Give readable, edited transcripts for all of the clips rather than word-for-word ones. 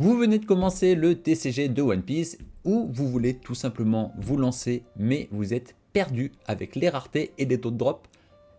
Vous venez de commencer le TCG de One Piece ou vous voulez tout simplement vous lancer mais vous êtes perdu avec les raretés et les taux de drop.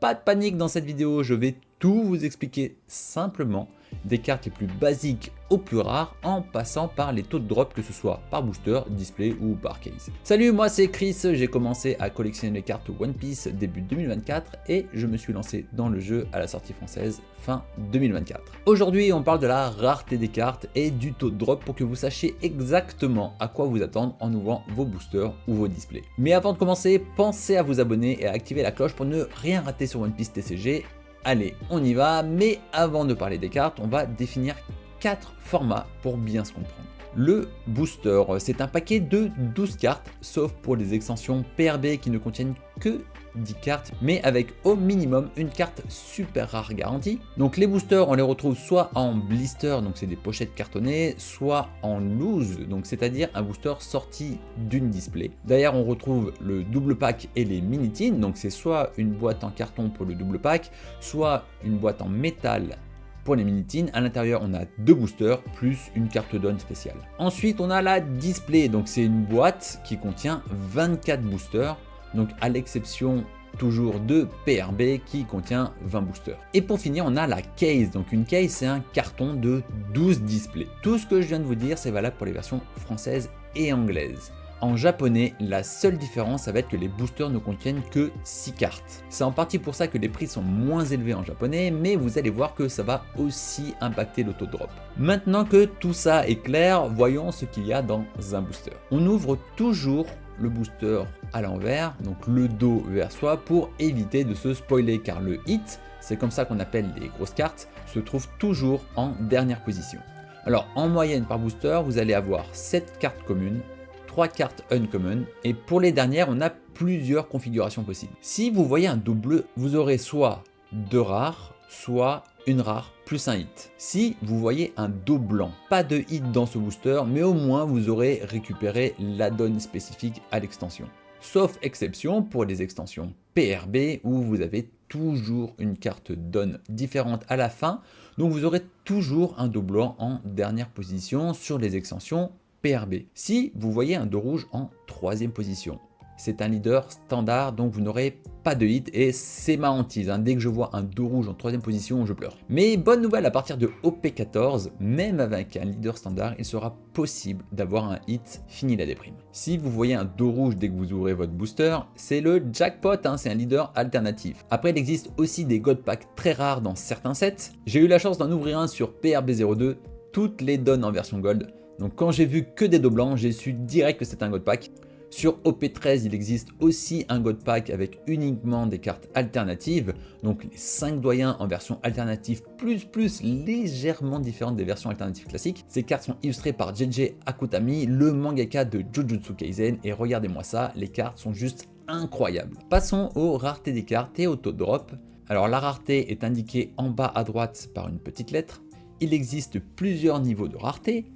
Pas de panique dans cette vidéo, je vais tout vous expliquer simplement, des cartes les plus basiques aux plus rares en passant par les taux de drop, que ce soit par booster, display ou par case. Salut, moi c'est Chris, j'ai commencé à collectionner les cartes One Piece début 2024 et je me suis lancé dans le jeu à la sortie française fin 2024. Aujourd'hui on parle de la rareté des cartes et du taux de drop pour que vous sachiez exactement à quoi vous attendre en ouvrant vos boosters ou vos displays. Mais avant de commencer, pensez à vous abonner et à activer la cloche pour ne rien rater sur One Piece TCG. Allez, on y va, mais avant de parler des cartes, on va définir 4 formats pour bien se comprendre. Le booster, c'est un paquet de 12 cartes, sauf pour les extensions PRB qui ne contiennent que 10 cartes, mais avec au minimum une carte super rare garantie. Donc les boosters, on les retrouve soit en blister, donc c'est des pochettes cartonnées, soit en loose, donc c'est-à-dire un booster sorti d'une display. D'ailleurs, on retrouve le double pack et les mini-tins, donc c'est soit une boîte en carton pour le double pack, soit une boîte en métal pour les mini-tins. À l'intérieur, on a 2 boosters plus une carte donne spéciale. Ensuite, on a la display, donc c'est une boîte qui contient 24 boosters, donc à l'exception toujours de PRB qui contient 20 boosters. Et pour finir, on a la case. Donc une case, c'est un carton de 12 displays. Tout ce que je viens de vous dire, c'est valable pour les versions françaises et anglaises. En japonais, la seule différence, ça va être que les boosters ne contiennent que 6 cartes. C'est en partie pour ça que les prix sont moins élevés en japonais, mais vous allez voir que ça va aussi impacter le taux de drop. Maintenant que tout ça est clair, voyons ce qu'il y a dans un booster. On ouvre toujours le booster à l'envers, donc le dos vers soi, pour éviter de se spoiler, car le hit, c'est comme ça qu'on appelle les grosses cartes, se trouve toujours en dernière position. Alors en moyenne par booster, vous allez avoir 7 cartes communes, 3 cartes uncommon, et pour les dernières, on a plusieurs configurations possibles. Si vous voyez un dos bleu, vous aurez soit 2 rares, soit une rare plus un hit. Si vous voyez un dos blanc, pas de hit dans ce booster, mais au moins vous aurez récupéré l'add-on spécifique à l'extension. Sauf exception pour les extensions PRB où vous avez toujours une carte donne différente à la fin, donc vous aurez toujours un dos blanc en dernière position sur les extensions PRB. Si vous voyez un dos rouge en 3e position, c'est un leader standard, donc vous n'aurez pas de hit et c'est ma hantise. Dès que je vois un dos rouge en 3e position, je pleure. Mais bonne nouvelle, à partir de OP14, même avec un leader standard, il sera possible d'avoir un hit fini la déprime. Si vous voyez un dos rouge dès que vous ouvrez votre booster, c'est le jackpot, c'est un leader alternatif. Après, il existe aussi des God Packs très rares dans certains sets. J'ai eu la chance d'en ouvrir un sur PRB02, toutes les donnes en version gold. Donc quand j'ai vu que des dos blancs, j'ai su direct que c'était un God Pack. Sur OP13, il existe aussi un God Pack avec uniquement des cartes alternatives, donc les 5 doyens en version alternative plus légèrement différente des versions alternatives classiques. Ces cartes sont illustrées par JJ Akutami, le mangaka de Jujutsu Kaisen, et regardez-moi ça, les cartes sont juste incroyables. Passons aux raretés des cartes et au taux de drop. Alors la rareté est indiquée en bas à droite par une petite lettre. Il existe plusieurs niveaux de rareté,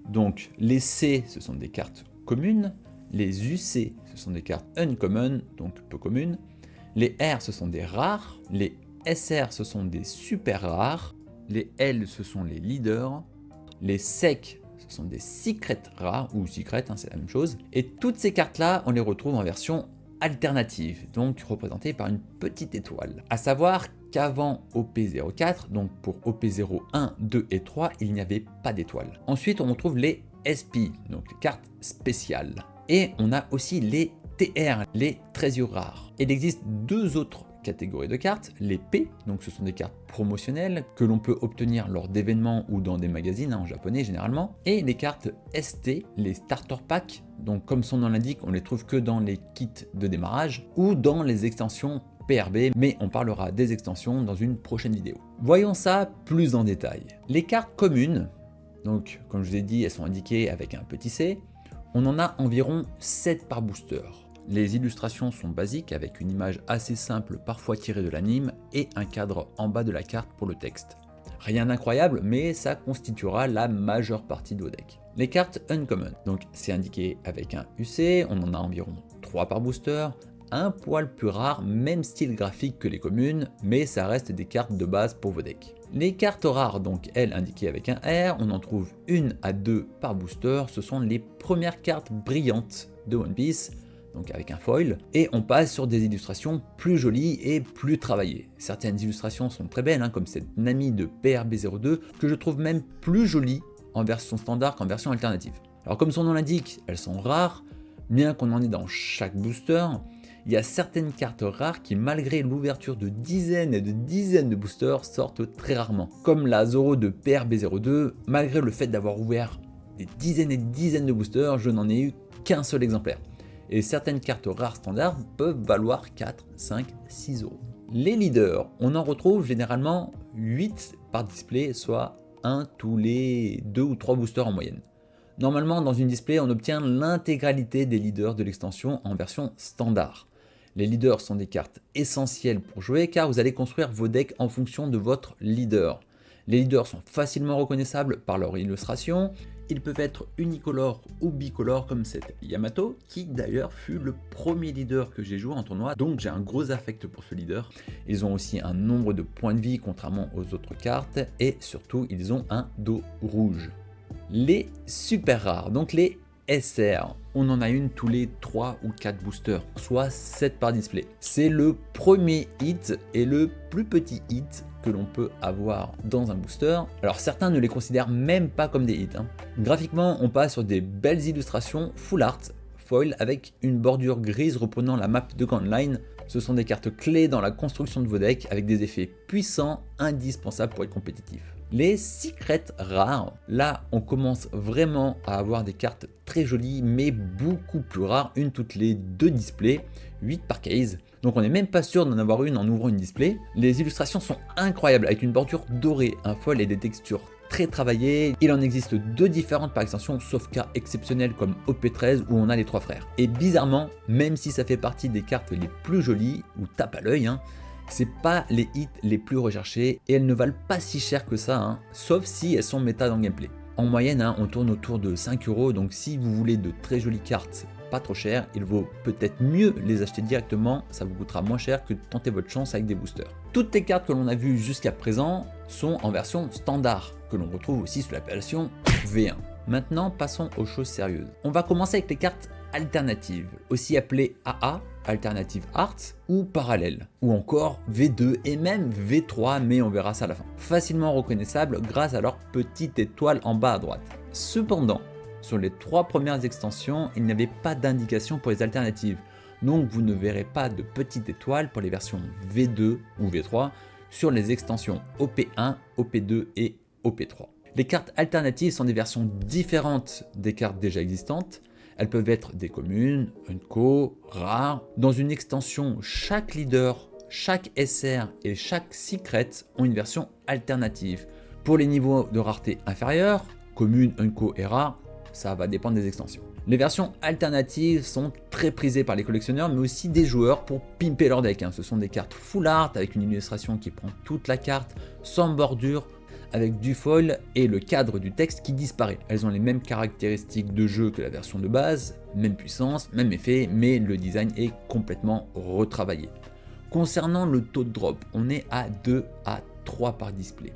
donc les C ce sont des cartes communes, les UC, ce sont des cartes uncommon, donc peu communes. Les R, ce sont des rares. Les SR, ce sont des super rares. Les L, ce sont les leaders. Les SEC, ce sont des secrets rares, ou secrets, c'est la même chose. Et toutes ces cartes-là, on les retrouve en version alternative, donc représentées par une petite étoile. À savoir qu'avant OP04, donc pour OP01, 2 et 3, il n'y avait pas d'étoile. Ensuite, on retrouve les SP, donc les cartes spéciales. Et on a aussi les TR, les trésors rares. Il existe 2 autres catégories de cartes, les P, donc ce sont des cartes promotionnelles que l'on peut obtenir lors d'événements ou dans des magazines, en japonais généralement, et les cartes ST, les starter packs, donc comme son nom l'indique, on les trouve que dans les kits de démarrage ou dans les extensions PRB, mais on parlera des extensions dans une prochaine vidéo. Voyons ça plus en détail. Les cartes communes, donc comme je vous ai dit, elles sont indiquées avec un petit C. On en a environ 7 par booster. Les illustrations sont basiques avec une image assez simple, parfois tirée de l'anime, et un cadre en bas de la carte pour le texte. Rien d'incroyable, mais ça constituera la majeure partie de vos decks. Les cartes uncommon, donc c'est indiqué avec un UC, on en a environ 3 par booster, un poil plus rares, même style graphique que les communes, mais ça reste des cartes de base pour vos decks. Les cartes rares, donc elles indiquées avec un R, on en trouve 1 à 2 par booster, ce sont les premières cartes brillantes de One Piece, donc avec un foil, et on passe sur des illustrations plus jolies et plus travaillées. Certaines illustrations sont très belles, comme cette Nami de PRB02, que je trouve même plus jolie en version standard qu'en version alternative. Alors comme son nom l'indique, elles sont rares, bien qu'on en ait dans chaque booster, il y a certaines cartes rares qui, malgré l'ouverture de dizaines et de dizaines de boosters, sortent très rarement. Comme la Zoro de PRB02, malgré le fait d'avoir ouvert des dizaines et des dizaines de boosters, je n'en ai eu qu'un seul exemplaire. Et certaines cartes rares standards peuvent valoir 4, 5, 6 euros. Les leaders, on en retrouve généralement 8 par display, soit 1 tous les 2 ou 3 boosters en moyenne. Normalement, dans une display, on obtient l'intégralité des leaders de l'extension en version standard. Les leaders sont des cartes essentielles pour jouer car vous allez construire vos decks en fonction de votre leader. Les leaders sont facilement reconnaissables par leur illustration. Ils peuvent être unicolores ou bicolores comme cette Yamato, qui d'ailleurs fut le premier leader que j'ai joué en tournoi, donc j'ai un gros affect pour ce leader. Ils ont aussi un nombre de points de vie contrairement aux autres cartes, et surtout ils ont un dos rouge. Les super rares, donc les SR, on en a une tous les 3 ou 4 boosters, soit 7 par display. C'est le premier hit et le plus petit hit que l'on peut avoir dans un booster. Alors certains ne les considèrent même pas comme des hits. Graphiquement, on passe sur des belles illustrations full art, foil avec une bordure grise reprenant la map de Grand Line. Ce sont des cartes clés dans la construction de vos decks avec des effets puissants, indispensables pour être compétitif. Les secrets rares, là on commence vraiment à avoir des cartes très jolies mais beaucoup plus rares, une toutes les 2 displays, 8 par case. Donc on n'est même pas sûr d'en avoir une en ouvrant une display. Les illustrations sont incroyables avec une bordure dorée, un foil et des textures très travaillées. Il en existe 2 différentes par extension, sauf cas exceptionnels comme OP13 où on a les 3 frères. Et bizarrement, même si ça fait partie des cartes les plus jolies ou tape à l'œil, c'est pas les hits les plus recherchés et elles ne valent pas si cher que ça, sauf si elles sont méta dans le gameplay. En moyenne, on tourne autour de 5 euros, donc si vous voulez de très jolies cartes pas trop chères, il vaut peut-être mieux les acheter directement, ça vous coûtera moins cher que de tenter votre chance avec des boosters. Toutes les cartes que l'on a vues jusqu'à présent sont en version standard, que l'on retrouve aussi sous l'appellation V1. Maintenant, passons aux choses sérieuses. On va commencer avec les cartes alternatives, aussi appelées AA, Alternative Art, ou Parallèle, ou encore V2 et même V3, mais on verra ça à la fin. Facilement reconnaissables grâce à leur petite étoile en bas à droite. Cependant, sur les 3 premières extensions, il n'y avait pas d'indication pour les alternatives, donc vous ne verrez pas de petite étoile pour les versions V2 ou V3 sur les extensions OP1, OP2 et OP3. Les cartes alternatives sont des versions différentes des cartes déjà existantes. Elles peuvent être des communes, unco, rares. Dans une extension, chaque leader, chaque SR et chaque secret ont une version alternative. Pour les niveaux de rareté inférieurs, commune, unco et rare, ça va dépendre des extensions. Les versions alternatives sont très prisées par les collectionneurs mais aussi des joueurs pour pimper leur deck. Ce sont des cartes full art avec une illustration qui prend toute la carte, sans bordure, avec du foil et le cadre du texte qui disparaît. Elles ont les mêmes caractéristiques de jeu que la version de base, même puissance, même effet, mais le design est complètement retravaillé. Concernant le taux de drop, on est à 2 à 3 par display.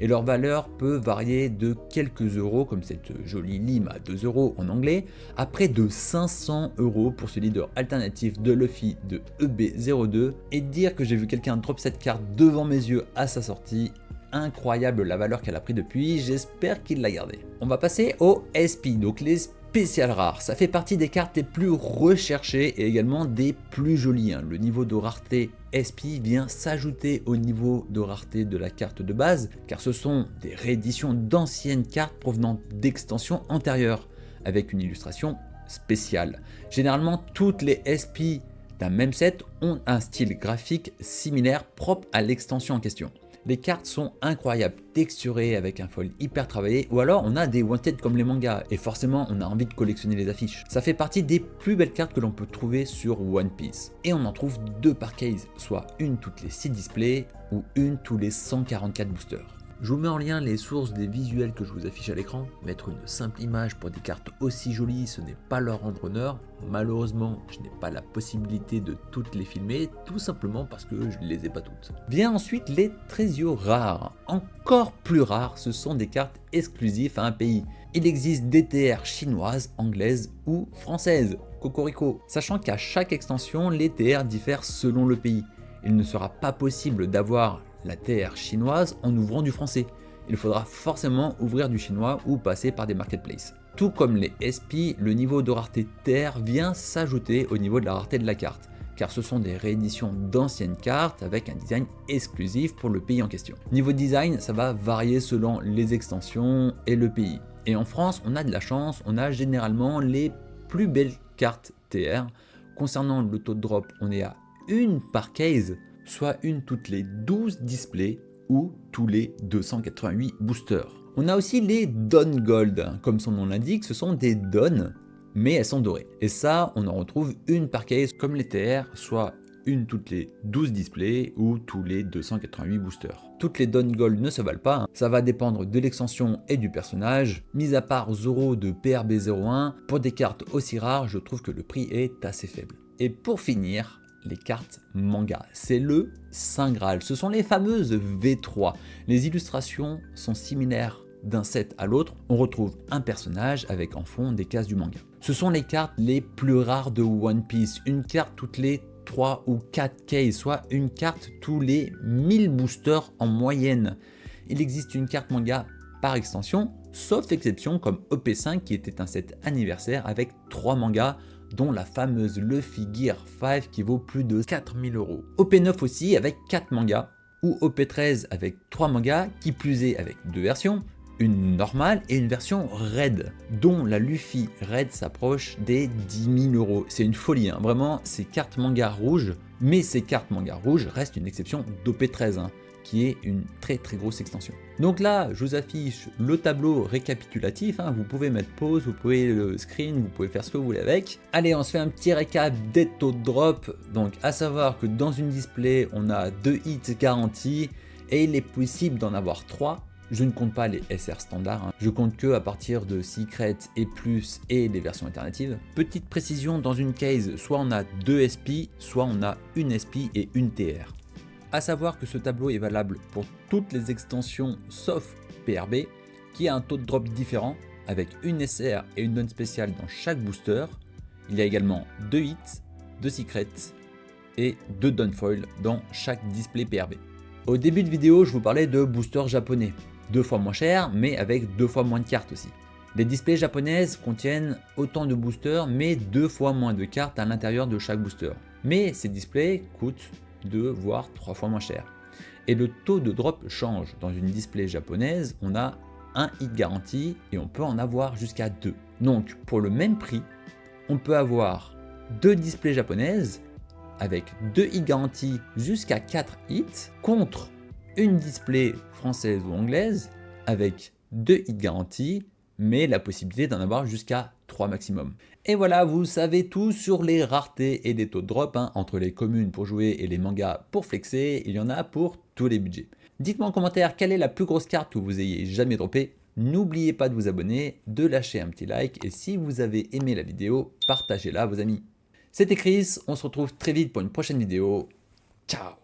Et leur valeur peut varier de quelques euros, comme cette jolie lime à 2 euros en anglais, à près de 500 euros pour ce leader alternatif de Luffy de EB02. Et dire que j'ai vu quelqu'un drop cette carte devant mes yeux à sa sortie, incroyable la valeur qu'elle a pris depuis, j'espère qu'il l'a gardée. On va passer aux SP, donc les spéciales rares. Ça fait partie des cartes les plus recherchées et également des plus jolies. Le niveau de rareté SP vient s'ajouter au niveau de rareté de la carte de base, car ce sont des rééditions d'anciennes cartes provenant d'extensions antérieures, avec une illustration spéciale. Généralement, toutes les SP d'un même set ont un style graphique similaire propre à l'extension en question. Les cartes sont incroyables, texturées avec un foil hyper travaillé, ou alors on a des wanted comme les mangas, et forcément on a envie de collectionner les affiches. Ça fait partie des plus belles cartes que l'on peut trouver sur One Piece. Et on en trouve 2 par case, soit une toutes les 6 displays, ou une tous les 144 boosters. Je vous mets en lien les sources des visuels que je vous affiche à l'écran. Mettre une simple image pour des cartes aussi jolies, ce n'est pas leur rendre honneur. Malheureusement, je n'ai pas la possibilité de toutes les filmer, tout simplement parce que je ne les ai pas toutes. Vient ensuite les Trésio rares. Encore plus rares, ce sont des cartes exclusives à un pays. Il existe des TR chinoises, anglaises ou françaises. Cocorico. Sachant qu'à chaque extension, les TR diffèrent selon le pays. Il ne sera pas possible d'avoir la TR chinoise en ouvrant du français. Il faudra forcément ouvrir du chinois ou passer par des marketplaces. Tout comme les SP, le niveau de rareté TR vient s'ajouter au niveau de la rareté de la carte, car ce sont des rééditions d'anciennes cartes avec un design exclusif pour le pays en question. Niveau design, ça va varier selon les extensions et le pays. Et en France, on a de la chance, on a généralement les plus belles cartes TR. Concernant le taux de drop, on est à une par case, soit une toutes les 12 displays ou tous les 288 boosters. On a aussi les Dawn Gold, comme son nom l'indique, ce sont des Dawn, mais elles sont dorées. Et ça, on en retrouve une par case comme les TR, soit une toutes les 12 displays ou tous les 288 boosters. Toutes les Dawn Gold ne se valent pas, ça va dépendre de l'extension et du personnage. Mis à part Zoro de PRB01, pour des cartes aussi rares, je trouve que le prix est assez faible. Et pour finir, les cartes manga, c'est le Saint Graal, ce sont les fameuses V3. Les illustrations sont similaires d'un set à l'autre, on retrouve un personnage avec en fond des cases du manga. Ce sont les cartes les plus rares de One Piece, une carte toutes les 3 ou 4 cases, soit une carte tous les 1000 boosters en moyenne. Il existe une carte manga par extension, sauf exception comme OP5 qui était un set anniversaire avec 3 mangas, dont la fameuse Luffy Gear 5 qui vaut plus de 4000 €. OP9 aussi avec 4 mangas, ou OP13 avec 3 mangas, qui plus est avec 2 versions, une normale et une version Red, dont la Luffy Red s'approche des 10 000 €. C'est une folie, hein. Vraiment, ces cartes manga rouges, mais ces cartes manga rouges restent une exception d'OP13, hein, qui est une très grosse extension. Donc là, je vous affiche le tableau récapitulatif, hein. Vous pouvez mettre pause, vous pouvez le screen, vous pouvez faire ce que vous voulez avec. Allez, on se fait un petit récap des taux de drop. Donc à savoir que dans une display, on a 2 hits garantis et il est possible d'en avoir 3. Je ne compte pas les SR standards, hein. Je compte que à partir de Secret et plus et les versions alternatives. Petite précision, dans une case, soit on a 2 SP, soit on a une SP et une TR. A savoir que ce tableau est valable pour toutes les extensions sauf PRB, qui a un taux de drop différent avec une SR et une donne spéciale dans chaque booster. Il y a également 2 hits, 2 secrets et 2 downfoil dans chaque display PRB. Au début de vidéo, je vous parlais de boosters japonais, 2 fois moins cher mais avec 2 fois moins de cartes aussi. Les displays japonaises contiennent autant de boosters mais 2 fois moins de cartes à l'intérieur de chaque booster. Mais ces displays coûtent 2 voire 3 fois moins cher. Et le taux de drop change. Dans une display japonaise, on a un hit garanti et on peut en avoir jusqu'à 2. Donc pour le même prix, on peut avoir 2 displays japonaises avec 2 hits garantis jusqu'à 4 hits contre une display française ou anglaise avec 2 hits garantis mais la possibilité d'en avoir jusqu'à 3 maximum. Et voilà, vous savez tout sur les raretés et les taux de drop, hein, entre les communes pour jouer et les mangas pour flexer, il y en a pour tous les budgets. Dites-moi en commentaire quelle est la plus grosse carte que vous ayez jamais droppée. N'oubliez pas de vous abonner, de lâcher un petit like et si vous avez aimé la vidéo, partagez-la à vos amis. C'était Chris, on se retrouve très vite pour une prochaine vidéo. Ciao!